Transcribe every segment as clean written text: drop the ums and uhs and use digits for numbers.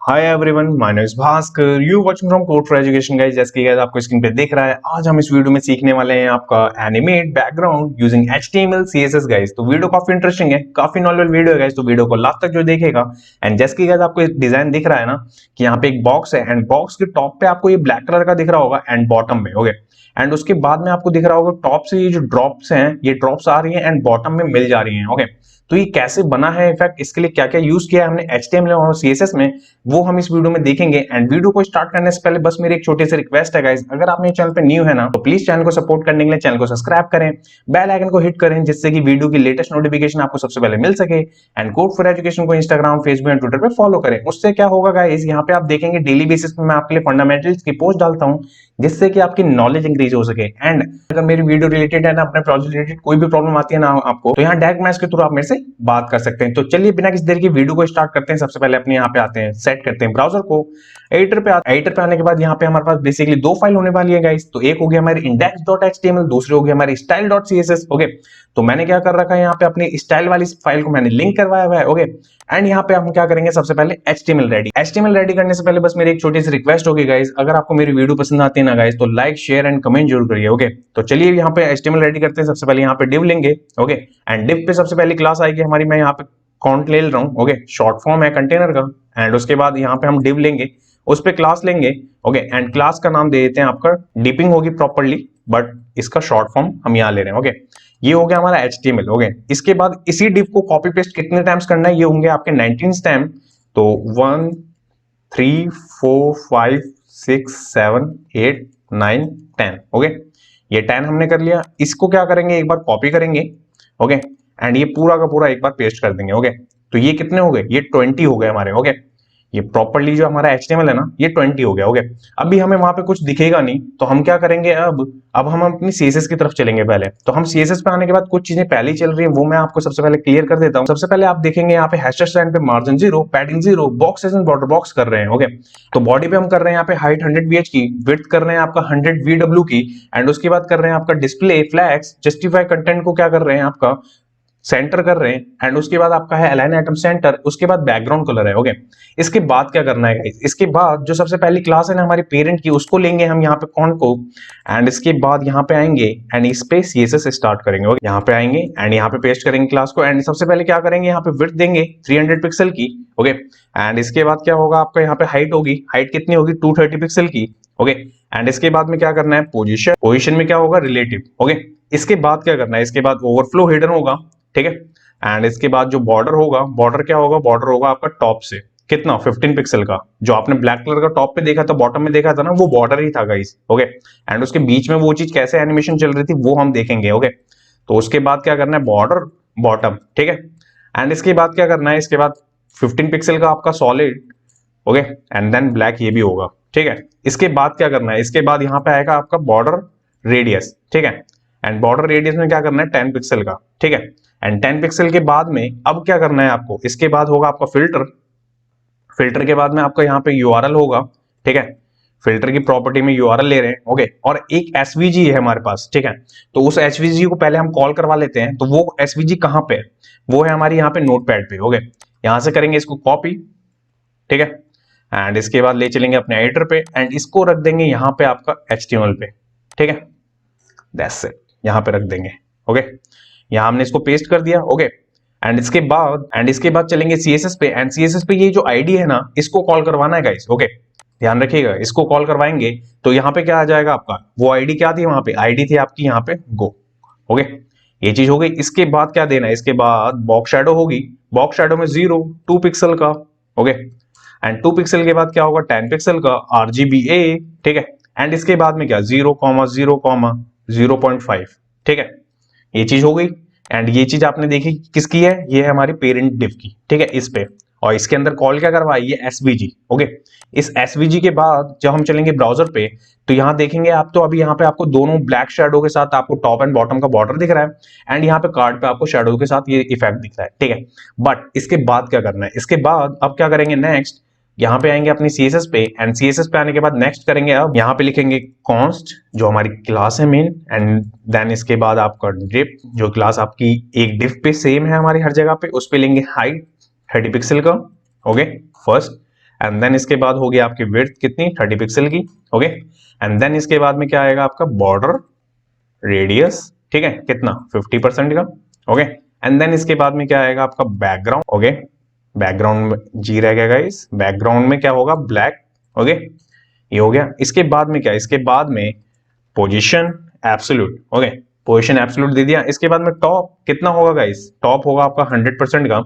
Hi everyone, my name is Bhaskar. You watching from code for education guys. जैसे कि guys आपको screen पे दिख रहा है, आज हम इस वीडियो में सीखने वाले हैं आपका animate background using HTML CSS guys. तो वीडियो काफी इंटरेस्टिंग है, काफी नॉलेजेबल वीडियो है गाइस। तो वीडियो को लास्ट तक जो देखेगा, एंड जैसे कि गाइस आपको एक डिजाइन दिख रहा है ना कि यहाँ पे एक बॉक्स है एंड बॉक्स के टॉप पे आपको ये ब्लैक कलर का दिख रहा होगा एंड बॉटम में ओके। एंड उसके बाद में आपको दिख रहा होगा टॉप से ये जो ड्रॉप्स हैं, ये ड्रॉप्स आ रही हैं एंड बॉटम में मिल जा रही हैं ओके। तो ये कैसे बना है, इनफैक्ट इसके लिए क्या क्या यूज किया है हमने एचटीएमएल और सीएसएस में, वो हम इस वीडियो में देखेंगे। एंड वीडियो को स्टार्ट करने से पहले बस मेरी एक छोटी सी रिक्वेस्ट है गाइस, अगर आप मेरे चैनल पे न्यू है ना तो प्लीज चैनल को सपोर्ट करने के लिए चैनल को सब्सक्राइब करें, बेल आइकन को हिट करें जिससे कि वीडियो की लेटेस्ट नोटिफिकेशन आपको सबसे पहले मिल सके। एंड कोड फॉर एजुकेशन को इंस्टाग्राम, फेसबुक एंड ट्विटर पे फॉलो करें। उससे क्या होगा गाइस, यहाँ पे आप देखेंगे डेली बेसिस पे मैं आपके लिए फंडामेंटल्स की पोस्ट डालता हूँ जिससे कि आपकी नॉलेज इंक्रीज हो सके। एंड अगर मेरी वीडियो रिलेटेड है ना, अपने प्रोजेक्ट रिलेटेड कोई भी प्रॉब्लम आती है ना आपको, तो यहाँ डायरेक्ट मैसेज के थ्रू आप मेरे से बात कर सकते हैं। तो चलिए बिना किसी देर की वीडियो को स्टार्ट करते हैं। सबसे पहले अपने यहाँ पे आते हैं, सेट करते हैं ब्राउजर को, एडिटर पे आने के बाद यहाँ पे हमारे पास बेसिकली दो फाइल होने वाली है गाइस। तो एक हो गया हमारी index.html, दूसरी हो गई हमारी style.css ओके। तो मैंने क्या कर रखा है, यहाँ पे अपनी स्टाइल वाली फाइल को मैंने लिंक करवाया हुआ है ओके। एंड यहाँ पे हम क्या करेंगे, सबसे पहले HTML रेडी करने से पहले बस मेरी एक छोटी सी रिक्वेस्ट होगी गाइस, अगर आपको मेरी वीडियो पसंद आती है ना गाइस तो लाइक शेयर एंड कमेंट जरूर करिए ओके। तो चलिए यहाँ पे HTML रेडी करते हैं। सबसे पहले यहाँ पे div लेंगे ओके। एंड div पे सबसे पहली क्लास आएगी हमारी, मैं यहाँ पे कॉन्ट ले रहा हूँ ओके, शॉर्ट फॉर्म है कंटेनर का। एंड उसके बाद यहाँ पे हम div लेंगे, उस पे क्लास लेंगे ओके। एंड क्लास का नाम दे देते हैं आपका, डिपिंग होगी प्रॉपर्ली बट इसका शॉर्ट फॉर्म हम यहाँ ले रहे हैं ओके। ये हो गया हमारा HTML ओके। इसके बाद इसी div को कॉपी पेस्ट कितने टाइम्स करना है, ये होंगे आपके 19 टाइम। तो 1 3 4 5 6 7 8 9 10 ओके। ये 10 हमने कर लिया। इसको क्या करेंगे, एक बार कॉपी करेंगे ओके। एंड ये पूरा का पूरा एक बार पेस्ट कर देंगे ओके। तो ये कितने हो गए, ये 20 हो गए हमारे ओके। ये प्रॉपर्ली जो हमारा HTML है ना, ये 20 हो गया ओके। अभी हमें वहां पे कुछ दिखेगा नहीं, तो हम क्या करेंगे, अब हम अपनी CSS की तरफ चलेंगे पहले। तो हम CSS पे आने के बाद कुछ चीजें पहले चल रही है, वो मैं आपको सबसे पहले क्लियर कर देता हूँ। सबसे पहले आप देखेंगे यहाँ पे हैशटैग स्टैंड पे margin 0, padding 0, box and border box कर रहे हैं ओके। तो बॉडी पे हम कर रहे हैं यहाँ पे हाइट 100 VH की, विड्थ कर रहे हैं आपका 100 VW की। एंड उसके बाद कर रहे हैं आपका डिस्प्ले फ्लैग्स, जस्टिफाई कंटेंट को क्या कर रहे हैं आपका सेंटर कर रहे हैं। एंड उसके बाद आपका है अलाइन आइटम सेंटर, उसके बाद बैकग्राउंड कलर है ओके। इसके बाद क्या करना है गाइस, इसके बाद जो सबसे पहली क्लास है ना हमारी पेरेंट की, उसको लेंगे हम यहाँ पे कॉन को। एंड इसके बाद यहाँ पे आएंगे एंड इस पे CSS स्टार्ट करेंगे ओके। यहाँ पे आएंगे एंड यहाँ पे पेस्ट करेंगे क्लास को। एंड सबसे पहले क्या करेंगे, यहाँ पे विड्थ देंगे 300 पिक्सल की ओके। एंड इसके बाद क्या होगा, आपका यहाँ पे हाइट होगी, हाइट कितनी होगी 230 पिक्सल की ओके। एंड इसके बाद में क्या करना है, पोजीशन में क्या होगा, रिलेटिव ओके। इसके बाद क्या करना है, इसके बाद ओवरफ्लो हिडन होगा ठीक है। एंड इसके बाद जो बॉर्डर होगा, बॉर्डर क्या होगा, बॉर्डर होगा आपका टॉप से कितना 15 पिक्सल का। जो आपने ब्लैक कलर का टॉप पे देखा था, बॉटम में देखा था ना, वो बॉर्डर ही था गाइस ओके। एंड उसके बीच में वो चीज कैसे एनिमेशन चल रही थी वो हम देखेंगे ओके। तो उसके बाद क्या करना है, बॉर्डर बॉटम ठीक है। एंड इसके बाद क्या करना है, इसके बाद 15 पिक्सल का आपका solid okay. And then black ये भी होगा ठीक है। इसके बाद क्या करना है, इसके बाद यहाँ पे आएगा आपका बॉर्डर रेडियस ठीक है। एंड बॉर्डर रेडियस में क्या करना है, 10 पिक्सल का ठीक है। एंड 10 पिक्सल के बाद में अब क्या करना है आपको, इसके बाद होगा आपका फिल्टर के बाद में आपका यहाँ पे URL होगा ठीक है। फिल्टर की प्रॉपर्टी में URL ले रहे हैं ओके। और एक SVG है हमारे पास ठीक है। तो उस SVG को पहले हम कॉल करवा लेते हैं। तो वो SVG कहाँ पे है, वो है हमारी यहाँ पे नोटपैड पे ओके। यहां से करेंगे इसको कॉपी ठीक है। एंड इसके बाद ले चलेंगे अपने एडिटर पे एंड इसको रख देंगे यहाँ पे आपका HTML पे ठीक है। दैट्स इट, यहाँ पे रख देंगे ओके। यहाँ हमने इसको पेस्ट कर दिया ओके। एंड इसके बाद चलेंगे CSS पे। एंड CSS पे ये जो ID है ना, इसको कॉल करवाना है गाइस ओके। ध्यान रखिएगा, इसको कॉल करवाएंगे तो यहाँ पे क्या आ जाएगा आपका, वो ID क्या थी, वहां पे ID थी आपकी यहाँ पे गो ओके। ये चीज हो गई। इसके बाद क्या देना है, इसके बाद बॉक्स शैडो होगी, बॉक्स शैडो में 0 2 पिक्सल का ओके। एंड 2 पिक्सल के बाद क्या होगा, 10 पिक्सल का RGBA ठीक है। एंड इसके बाद में क्या 0,0,0.5 ठीक है। ये चीज हो गई। एंड ये चीज आपने देखी किसकी है, ये है हमारी पेरेंट डिव की ठीक है, इस पे। और इसके अंदर कॉल क्या करवाई, ये SVG ओके। इस SVG के बाद जब हम चलेंगे ब्राउजर पे, तो यहाँ देखेंगे आप, तो अभी यहाँ पे आपको दोनों ब्लैक शैडो के साथ आपको टॉप एंड बॉटम का बॉर्डर दिख रहा है। एंड यहाँ पे कार्ड पे आपको शैडो के साथ ये इफेक्ट दिख रहा है ठीक है। बट इसके बाद क्या करना है, इसके बाद अब क्या करेंगे, नेक्स्ट यहाँ पे आएंगे अपनी CSS पे। एंड CSS पे आने के बाद नेक्स्ट करेंगे, अब यहाँ पे लिखेंगे कॉन्स्ट जो हमारी क्लास है मेन। एंड देन इसके बाद आपका डिव जो क्लास आपकी एक डिव पे सेम है हमारी हर जगह पे, उस पे लेंगे हाइट 30 पिक्सल का ओके फर्स्ट। एंड देन इसके बाद होगी आपकी विड्थ कितनी 30 पिक्सल की, ओके। एंड देन इसके बाद में क्या आएगा आपका बॉर्डर रेडियस, ठीक है, कितना 50% का, ओके। एंड देन इसके बाद में क्या आएगा आपका बैकग्राउंड, ओके। बैकग्राउंड में जी रह गया गाइस, बैकग्राउंड में क्या होगा ब्लैक, ओके। ये हो गया। इसके बाद में क्या, इसके बाद में position absolute, okay, position absolute दे दिया। इसके बाद में टॉप कितना होगा गाइस, टॉप होगा आपका 100% का,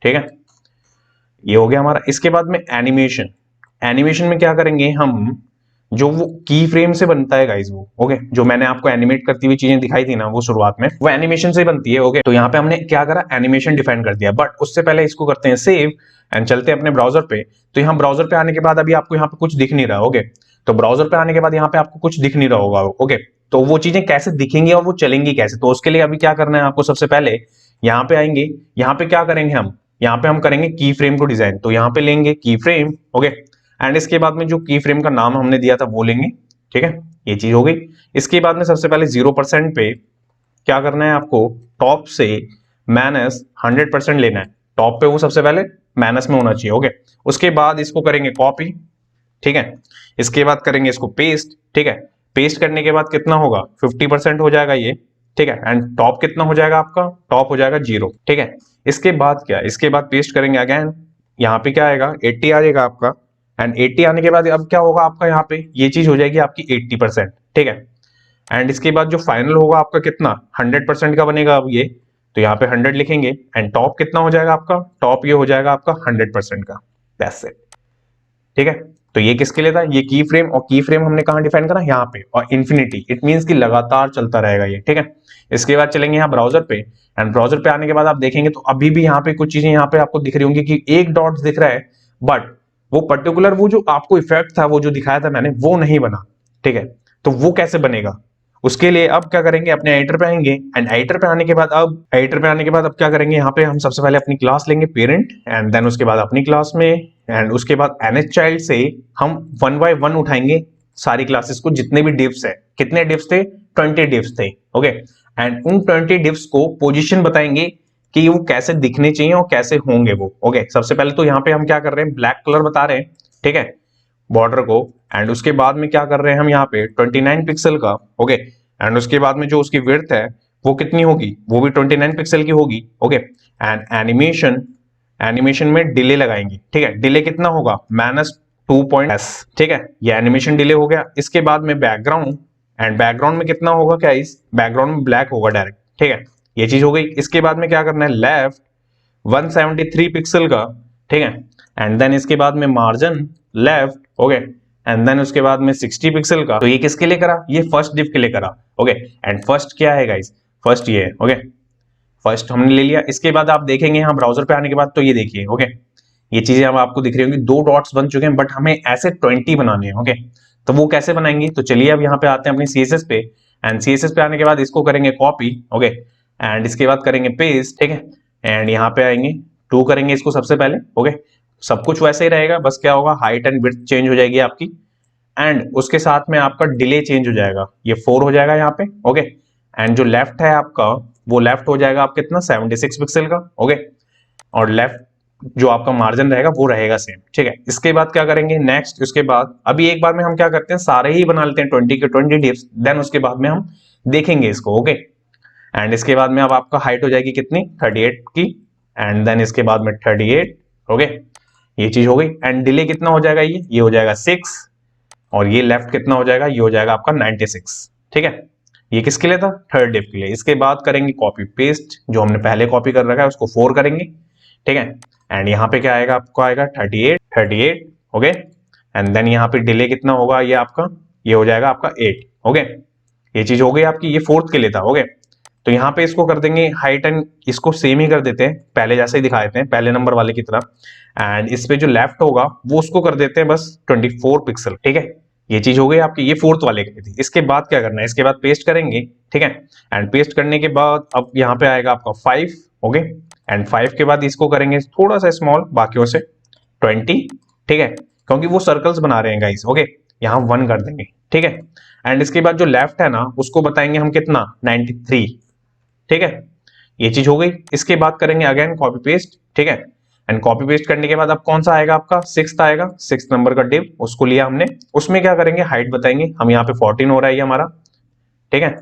ठीक है, ये हो गया हमारा। इसके बाद में एनिमेशन, एनिमेशन में क्या करेंगे हम, जो वो की फ्रेम से बनता है गाइस वो, ओके, जो मैंने आपको एनिमेट करती हुई चीजें दिखाई थी ना वो शुरुआत में, वो एनिमेशन से बनती है, ओके। तो यहाँ पे हमने क्या करा, एनिमेशन डिफाइन कर दिया, बट उससे पहले इसको करते हैं सेव एंड चलते हैं अपने ब्राउजर पे। तो यहाँ ब्राउजर पे आने के बाद अभी आपको यहाँ पे कुछ दिख नहीं रहा, ओके। तो ब्राउजर पे आने के बाद यहाँ पे आपको कुछ दिख नहीं रहा होगा, ओके। तो वो चीजें कैसे दिखेंगी और वो चलेंगी कैसे, तो उसके लिए अभी क्या करना है आपको, सबसे पहले यहाँ पे आएंगे, यहाँ पे क्या करेंगे हम, यहाँ पे हम करेंगे की फ्रेम को डिजाइन। तो यहाँ पे लेंगे की फ्रेम, ओके। एंड इसके बाद में जो की फ्रेम का नाम हमने दिया था वो लेंगे, ठीक है, ये चीज हो गई। इसके बाद में सबसे पहले 0% पे क्या करना है आपको, टॉप से -100% लेना है, टॉप पे वो सबसे पहले माइनस में होना चाहिए, ओके। उसके बाद इसको करेंगे कॉपी, ठीक है। इसके बाद करेंगे इसको पेस्ट, ठीक है। पेस्ट करने के बाद कितना होगा 50% हो जाएगा ये, ठीक है। एंड टॉप कितना हो जाएगा आपका, टॉप हो जाएगा 0, ठीक है। इसके बाद क्या, इसके बाद पेस्ट करेंगे अगेन, यहाँ पे क्या आएगा 80 आ जाएगा आपका। एंड 80 आने के बाद अब क्या होगा आपका, यहाँ पे ये चीज हो जाएगी आपकी 80%, ठीक है। एंड इसके बाद जो फाइनल होगा आपका कितना 100% का बनेगा अब ये, तो यहाँ पे 100 लिखेंगे। एंड टॉप कितना हो जाएगा आपका, टॉप ये हो जाएगा आपका 100% का, दैट्स इट, ठीक है। तो ये किसके लिए था, ये की फ्रेम, और की फ्रेम हमने कहां डिफाइन करा, यहाँ पे, और इन्फिनिटी, इट मींस कि लगातार चलता रहेगा ये, ठीक है। इसके बाद चलेंगे यहाँ ब्राउजर पे, एंड ब्राउजर पे आने के बाद आप देखेंगे तो अभी भी यहाँ पे कुछ चीजें यहाँ पे आपको दिख रही होंगी कि एक डॉट दिख रहा है, बट वो पर्टिकुलर वो जो आपको इफेक्ट था वो जो दिखाया था मैंने वो नहीं बना, ठीक है। तो वो कैसे बनेगा, उसके लिए अब क्या करेंगे, अपने एडिटर पे आएंगे। एंड एडिटर पे आने के बाद अब क्या करेंगे, यहाँ पे हम सबसे पहले अपनी क्लास लेंगे पेरेंट, एंड देन उसके बाद अपनी क्लास में, एंड उसके बाद nth-child से हम 1 by 1 उठाएंगे सारी क्लासेस को, जितने भी डिव्स है, कितने डिव्स थे 20 डिव्स थे, ओके। एंड उन 20 डिव्स को पोजीशन बताएंगे कि वो कैसे दिखने चाहिए और कैसे होंगे वो, ओके। सबसे पहले तो यहाँ पे हम क्या कर रहे हैं, ब्लैक कलर बता रहे हैं, ठीक है, बॉर्डर को। एंड उसके बाद में क्या कर रहे हैं हम यहाँ पे 29 पिक्सल का, ओके। एंड उसके बाद में जो उसकी विड्थ है वो कितनी होगी, वो भी 29 पिक्सल की होगी, ओके। एंड एनिमेशन में डिले लगाएंगे, ठीक है, डिले कितना होगा -2.s, ठीक है, ये एनिमेशन डिले हो गया। इसके बाद में बैकग्राउंड, एंड बैकग्राउंड में कितना होगा, क्या इस बैकग्राउंड में ब्लैक होगा डायरेक्ट, ठीक है, ये चीज हो गई। इसके बाद में क्या करना है, लेफ्ट 173 पिक्सल का, ठीक है। एंड देन इसके बाद में margin left, okay. And then उसके बाद में 60 पिक्सल का। तो ये किसके लिए करा, ये फर्स्ट डिव के लिए करा, ओके। एंड फर्स्ट क्या है गाइस, फर्स्ट ये है, ओके, फर्स्ट हमने ले लिया। इसके बाद आप देखेंगे यहाँ ब्राउजर पे आने के बाद, तो ये देखिए, ओके, ये चीजें अब आपको दिख रही होंगी, 2 डॉट्स बन चुके हैं, बट हमें ऐसे 20 बनाने हैं, ओके। तो वो कैसे बनाएंगे, तो चलिए अब यहाँ पे आते हैं अपनी CSS पे। एंड CSS पे आने के बाद इसको करेंगे कॉपी, ओके। एंड इसके बाद करेंगे पेस्ट, ठीक है। एंड यहाँ पे आएंगे 2 करेंगे इसको सबसे पहले, ओके। सब कुछ वैसे ही रहेगा, बस क्या होगा, हाइट एंड विड्थ चेंज हो जाएगी आपकी, एंड उसके साथ में आपका डिले चेंज हो जाएगा, ये 4 हो जाएगा यहाँ पे, ओके। एंड जो लेफ्ट है आपका, वो लेफ्ट हो जाएगा आप कितना 76 पिक्सल का, ओके। और लेफ्ट जो आपका मार्जिन रहेगा वो रहेगा सेम, ठीक है। इसके बाद क्या करेंगे नेक्स्ट, उसके बाद अभी एक बार में हम क्या करते हैं, सारे ही बना लेते हैं 20 के 20 डिव्स, देन उसके बाद में हम देखेंगे इसको, ओके। एंड इसके बाद में अब आपका हाइट हो जाएगी कितनी 38 की, एंड देन इसके बाद में 38, ओके, ये चीज हो गई। एंड डिले कितना हो जाएगा, ये हो जाएगा 6, और ये लेफ्ट कितना हो जाएगा, ये हो जाएगा आपका 96, ठीक है। ये किसके लिए था, थर्ड डिव के लिए। इसके बाद करेंगे कॉपी पेस्ट, जो हमने पहले कॉपी कर रखा है उसको 4 करेंगे, ठीक है। एंड यहाँ पे क्या आएगा, आपको आएगा 38, ओके। एंड देन यहाँ पे डिले कितना होगा, ये आपका ये हो जाएगा आपका 8, ओके। ये चीज हो गई आपकी, ये फोर्थ के लिए था, ओके। तो यहाँ पे इसको कर देंगे हाइट एंड इसको सेम ही कर देते हैं, पहले जैसे ही दिखा देते हैं, पहले नंबर वाले की तरह। एंड इस पे जो लेफ्ट होगा वो उसको कर देते हैं बस 24 पिक्सल, ठीक है। ये चीज हो गई आपकी, ये फोर्थ वाले की थी। इसके बाद क्या करना है, इसके बाद पेस्ट करेंगे, ठीक है। एंड पेस्ट करने के बाद अब यहाँ पे आएगा आपका 5, ओके। एंड 5 के बाद इसको करेंगे थोड़ा सा स्मॉल बाकियों से 20, ठीक है, क्योंकि वो सर्कल्स बना रहे हैं गाइस, ओके। यहाँ 1 कर देंगे, ठीक है। एंड इसके बाद जो लेफ्ट है ना उसको बताएंगे हम कितना 93, ठीक है, ये चीज हो गई। इसके बाद करेंगे अगेन कॉपी पेस्ट, ठीक है। एंड कॉपी पेस्ट करने के बाद अब कौन सा आएगा आपका, 6th आएगा, 6th नंबर का डिव, उसको लिया हमने। उसमें क्या करेंगे, हाइट बताएंगे हम, यहाँ पे 14 हो रहा है ये हमारा, ठीक है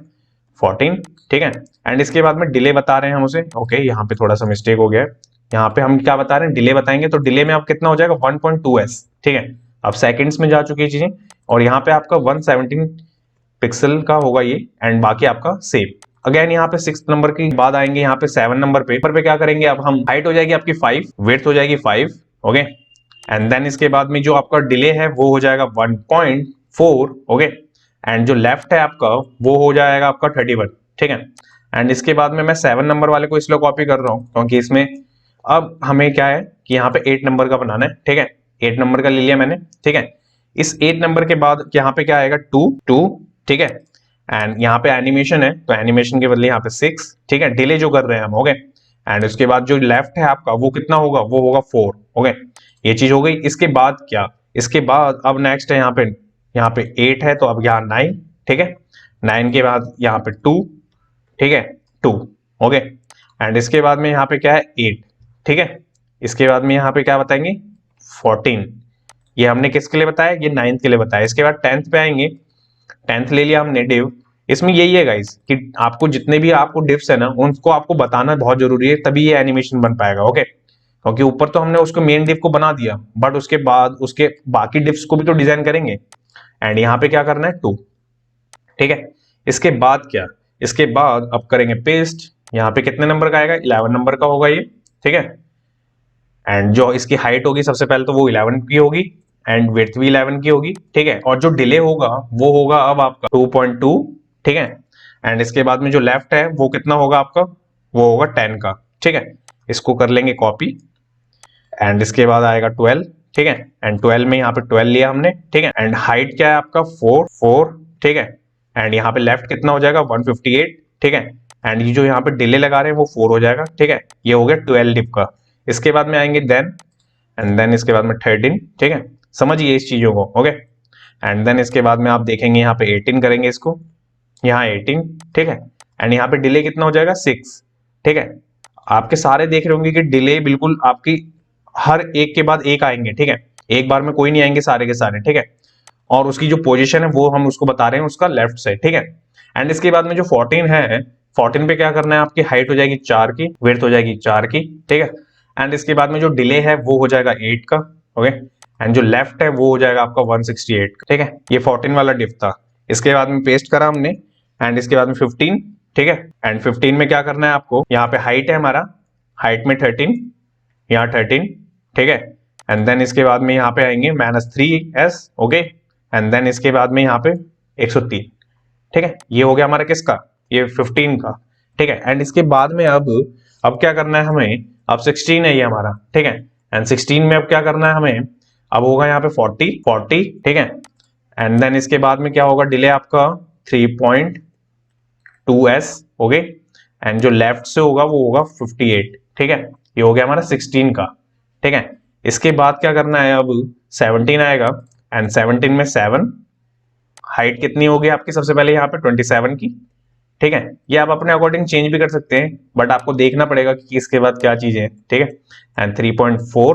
14, ठीक है। एंड इसके बाद में डिले बता रहे हैं हम उसे, ओके यहाँ पे थोड़ा सा मिस्टेक हो गया है, यहाँ पे हम क्या बता रहे हैं, डिले बताएंगे, तो डिले में आप कितना हो जाएगा 1.2s, ठीक है। अब सेकंड्स में जा चुकी है चीजें, और यहाँ पे आपका 117 पिक्सल का होगा ये, एंड बाकी आपका सेम। अगेन यहाँ पे 6th नंबर की बाद आएंगे, यहाँ पे 7 नंबर पे क्या करेंगे, अब हम हाइट हो जाएगी आपकी 5, विड्थ हो जाएगी 5, ओके। एंड देन इसके बाद में जो आपका डिले है वो हो जाएगा 1.4, ओके। एंड जो लेफ्ट है आपका वो हो जाएगा आपका 31, ठीक है। एंड इसके बाद में मैं 7 नंबर वाले को इसलिए कॉपी कर रहा हूँ क्योंकि इसमें अब हमें क्या है कि यहाँ पे 8 नंबर का बनाना है, ठीक है। 8 नंबर का ले लिया मैंने, ठीक है। इस 8 नंबर के बाद यहाँ पे क्या आएगा 2, ठीक है। एंड यहाँ पे एनिमेशन है तो एनिमेशन के बदले यहाँ पे 6, ठीक है, डिले जो कर रहे हैं हम, ओके। एंड उसके बाद जो लेफ्ट है आपका वो कितना होगा, वो होगा 4, ओके। ये चीज हो गई। इसके बाद क्या, इसके बाद अब नेक्स्ट है यहाँ पे 8 है तो अब यहाँ 9, ठीक है। 9 के बाद यहाँ पे 2, ठीक है 2, ओके। एंड इसके बाद में यहाँ पे क्या है 8, ठीक है। इसके बाद में यहाँ पे क्या बताएंगे 14, ये हमने किसके लिए बताया, ये 9th के लिए बताया। इसके बाद 10th पे आएंगे, 10th ले लिया हमने डिव। इसमें यही है गाइस कि आपको जितने भी आपको डिव्स है ना उनको आपको बताना बहुत जरूरी है, तभी ये एनिमेशन बन पाएगा, ओके। क्योंकि ऊपर तो हमने उसको मेन डिव को बना दिया, बट उसके बाद उसके बाकी डिव्स को भी तो डिजाइन करेंगे। एंड यहाँ पे क्या करना है 2, ठीक है। इसके बाद क्या, इसके बाद अब करेंगे पेस्ट, यहाँ पे कितने नंबर का आएगा, 11 नंबर का होगा ये, ठीक है। एंड जो इसकी हाइट होगी सबसे पहले तो वो 11 की होगी, एंड विड्थ भी 11 की होगी, ठीक है। और जो डिले होगा वो होगा अब आपका 2.2, ठीक है। एंड इसके बाद में जो लेफ्ट है वो कितना होगा आपका, वो होगा 10 का, ठीक है। इसको कर लेंगे कॉपी। एंड इसके बाद आएगा 12, ठीक है। एंड 12 में यहाँ पे 12 लिया हमने, ठीक है। एंड हाइट क्या है आपका 4, ठीक है। एंड यहाँ पे लेफ्ट कितना हो जाएगा 158, ठीक है। एंड ये जो यहाँ पे डिले लगा रहे हैं वो 4 हो जाएगा, ठीक है। ये हो गया 12 डिप का। इसके बाद में आएंगे देन, एंड देन इसके बाद में 13, ठीक है। समझिए इस चीजों को, ओके। एंड देन इसके बाद में आप देखेंगे यहाँ पे 18 करेंगे इसको, यहाँ 18, ठीक है। एंड यहाँ पे डिले कितना हो जाएगा 6, ठीक है। आपके सारे देख रहे होंगे कि डिले बिल्कुल आपकी हर एक के बाद एक आएंगे, ठीक है। एक बार में कोई नहीं आएंगे सारे के सारे, ठीक है। और उसकी जो पोजीशन है वो हम उसको बता रहे हैं उसका लेफ्ट से, ठीक है। एंड इसके बाद में जो 14 है, 14 पे क्या करना है, आपकी हाइट हो जाएगी 4 की, विड्थ हो जाएगी 4 की, ठीक है। एंड इसके बाद में जो डिले है वो हो जाएगा 8 का, ओके। एंड जो लेफ्ट है वो हो जाएगा आपका 168 का, ठीक है। ये 14 वाला डिफ था। इसके बाद में पेस्ट करा हमने, एंड इसके बाद में 15, ठीक है। एंड 15 में क्या करना है आपको, यहाँ पे हाइट है हमारा, हाइट में 13, यहाँ 13, ठीक है। एंड देन इसके बाद में यहाँ पे आएंगे -3s, ओके। एंड देन इसके बाद में यहाँ पे 103, ठीक है। ये हो गया हमारा किसका, ये 15 का, ठीक है। एंड इसके बाद में अब क्या करना है हमें, अब 16 है ये हमारा, ठीक है। एंड 16 में अब क्या करना है हमें, अब होगा यहाँ पे 40, ठीक है। एंड देन इसके बाद में क्या होगा, डिले आपका 3.2s, ओके। एंड जो लेफ्ट से होगा वो होगा 58, ठीक है। ये हो गया हमारा 16 का, ठीक है। इसके बाद क्या करना है, अब 17 आएगा, एंड 17 में 7, हाइट कितनी होगी आपकी सबसे पहले यहाँ पे 27 की, ठीक है। ये आप अपने अकॉर्डिंग चेंज भी कर सकते हैं, बट आपको देखना पड़ेगा कि इसके बाद क्या चीजें हैं, ठीक है। एंड 3.4,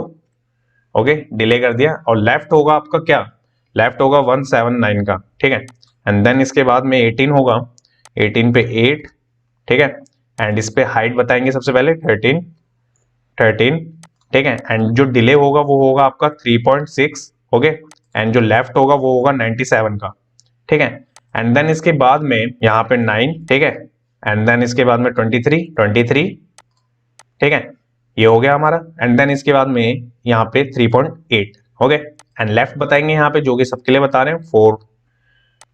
ओके, डिले कर दिया। और लेफ्ट होगा आपका क्या, लेफ्ट होगा 179 का, ठीक है। एंड देन इसके बाद में 18 होगा, 18 पे 8, ठीक है। एंड इस पे हाइट बताएंगे सबसे पहले 13, ठीक है। एंड जो डिले होगा वो होगा आपका 3.6, ओके। एंड जो लेफ्ट होगा वो होगा 97 का, ठीक है। एंड देन इसके बाद में यहाँ पे 9, ठीक है। एंड देन इसके बाद में 23, ठीक है। ये हो गया हमारा। एंड देन इसके बाद में यहाँ पे 3.8, ओके। एंड लेफ्ट बताएंगे यहाँ पे जो कि सबके लिए बता रहे हैं 4,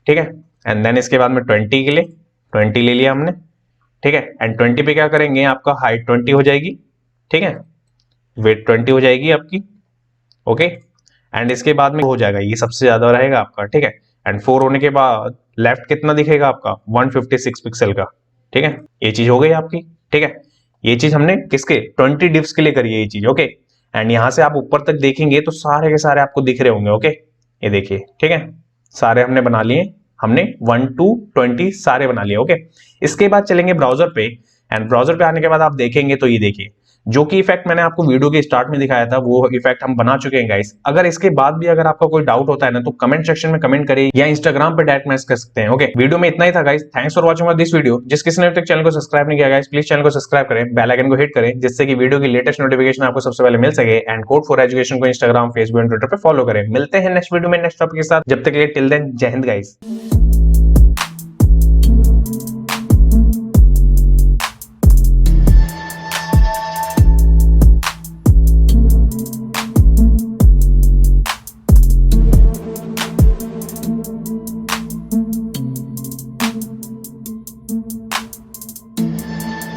ठीक है। एंड देन इसके बाद में 20 के लिए 20 ले लिया हमने, ठीक है। एंड 20 पे क्या करेंगे, आपका हाइट 20 हो जाएगी, ठीक है। वेट 20 हो जाएगी आपकी, ओके। एंड इसके बाद में हो जाएगा, ये सबसे ज्यादा रहेगा आपका, ठीक है। एंड 4 होने के बाद लेफ्ट कितना दिखेगा आपका 156 पिक्सल का, ठीक है। ये चीज हो गई आपकी, ठीक है। ये चीज हमने किसके 20 डिव्स के लिए करी है ये चीज, ओके। एंड यहां से आप ऊपर तक देखेंगे तो सारे के सारे आपको दिख रहे होंगे, ओके। ये देखिए, ठीक है, सारे हमने बना लिए, हमने 1 to 20 सारे बना लिए, ओके। इसके बाद चलेंगे ब्राउजर पे, एंड ब्राउजर पे आने के बाद आप देखेंगे तो ये देखिए जो कि इफेक्ट मैंने आपको वीडियो के स्टार्ट में दिखाया था वो इफेक्ट हम बना चुके हैं गाइस। अगर इसके बाद भी अगर आपका कोई डाउट होता है ना तो कमेंट सेक्शन में कमेंट करिए या इंस्टाग्राम पे डायरेक्ट मैसेज कर सकते हैं। ओके, वीडियो में इतना ही था guys. Thanks for watching this video. जिस किसी ने अभी तक चैनल को सब्सक्राइब नहीं किया गाइस, प्लीज चैनल को सब्सक्राइब करें, बेल आइकन को हिट करें, जिससे कि वीडियो की लेटेस्ट नोटिफिकेशन आपको सबसे पहले मिल सके। एंड कोड फॉर एजुकेशन को इंस्टाग्राम, फेसबुक एंड ट्विटर पे फॉलो करें। मिलते हैं नेक्स्ट वीडियो में नेक्स्ट टॉपिक के साथ। जब तक के लिए टिल देन, जय हिंद गाइस।